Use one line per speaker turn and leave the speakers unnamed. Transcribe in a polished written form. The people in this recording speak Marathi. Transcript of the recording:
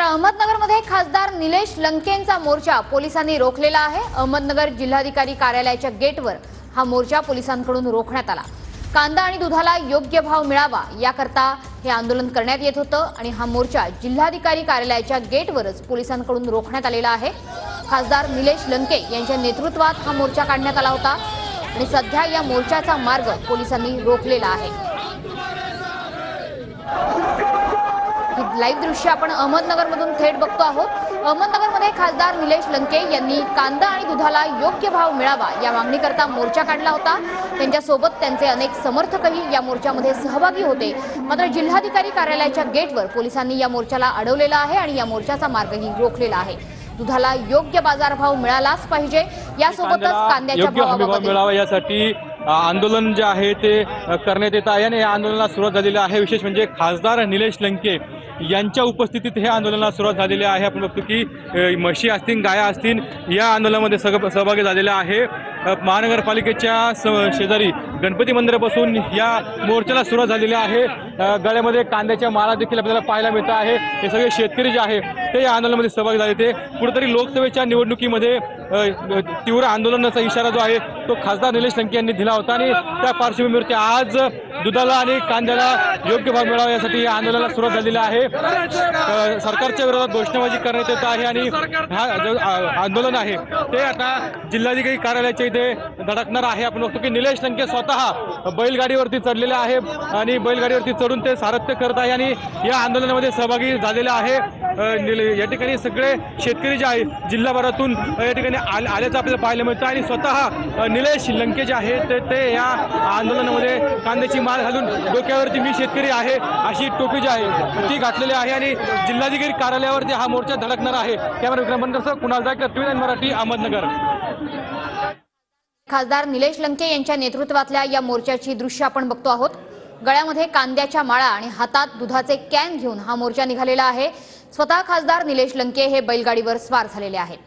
अहमदनगरमध्ये खासदार निलेश लंकेंचा मोर्चा पोलिसांनी रोखलेला आहे। अहमदनगर जिल्हाधिकारी कार्यालयाच्या गेटवर हा मोर्चा पोलिसांकडून रोखण्यात आला। कांदा आणि दुधाला योग्य भाव मिळावा याकरता हे आंदोलन करण्यात येत होतं आणि हा मोर्चा जिल्हाधिकारी कार्यालयाच्या गेटवरच पोलिसांकडून रोखण्यात आलेला आहे। खासदार निलेश लंके यांच्या नेतृत्वात हा मोर्चा काढण्यात आला होता आणि सध्या या मोर्चाचा मार्ग पोलिसांनी रोखलेला आहे। लाईव्ह दृश्य आपण अहमदनगरमधून थेट बघतो आहोत। अहमदनगरमध्ये खासदार निलेश लंके यांनी कांदा आणि दुधाला योग्य भाव मिळावा या मागणीकरता मोर्चा काढला होता। त्यांच्यासोबत त्यांचे अनेक समर्थकही या मोर्चामध्ये सहभागी होते। मात्र जिल्हाधिकारी कार्यालयाच्या गेटवर पोलिसांनी या मोर्चाला अडवलेला आहे आणि या मोर्चाचा मार्गही रोखलेला आहे। दुधाला योग्य बाजारभाव मिळालाच पाहिजे, यासोबतच कांद्याच्या भावाबाबत
मिळावा यासाठी आंदोलन जे आहे ते करण्यात येत आहे आणि या आंदोलनाला सुरुवात झालेली आहे। विशेष म्हणजे खासदार निलेश लंके यांच्या उपस्थितीत हे आंदोलनाला सुरुवात झालेली आहे। आपण बघतो की म्हशी असतील, गाया असतील, या आंदोलनामध्ये सहभागी झालेले आहे। महानगरपालिकेच्या शेजारी गणपती मंदिरापासून या मोर्चाला सुरुवात झालेली आहे। गळ्यामध्ये कांद्याच्या माळा देखील आपल्याला पाहायला मिळत आहे। हे सगळे शेतकरी जे आहे ते या आंदोलनामध्ये सहभागी झाले। ते कुठेतरी लोकसभेच्या निवडणुकीमध्ये तीव्र आंदोलनाचा इशारा जो आहे तो खासदार निलेश लंके यांनी दिला होता आणि त्या पार्श्वभूमीवरती आज दुधाला आणि कांद्याला योग्य भाव मिळावा यासाठी या आंदोलनाला सुरुवात झालेली आहे। सरकारच्या विरोधात घोषणाबाजी करण्यात येत आहे आणि हा जो आंदोलन आहे ते आता जिल्हाधिकारी कार्यालयाच्या इथे धडकणार आहे। आपण बघतो की निलेश लंके स्वतः बैलगाडीवरती चढलेले आहे आणि बैलगाडीवरती चढून ते सारथ्य करत आहे आणि या आंदोलनामध्ये सहभागी झालेले आहे। या ठिकाणी सगळे शेतकरी जे आहे जिल्हाभरातून या ठिकाणी आल्याचं आपल्याला पाहायला मिळतं आणि स्वतः निलेश लंके जे आहेत ते या आंदोलनामध्ये कांद्याची माळ घालून डोक्यावरती मी शेतकरी आहे अशी टोपी जी आहे ती घातलेली आहे आणि जिल्हाधिकारी कार्यालयावरती हा मोर्चा धडकणार आहे। कॅमेरा विक्रमसह कुणाल जायकर, TVN मराठी, अहमदनगर।
खासदार निलेश लंके यांच्या नेतृत्वातल्या या मोर्चाची दृश्य आपण बघतो आहोत। गळ्यामध्ये कांद्याच्या माळा आणि हातात दुधाचे कॅन घेऊन हा मोर्चा निघालेला आहे। स्वतः खासदार निलेश लंके हे बैलगाडीवर स्वार झालेले आहेत।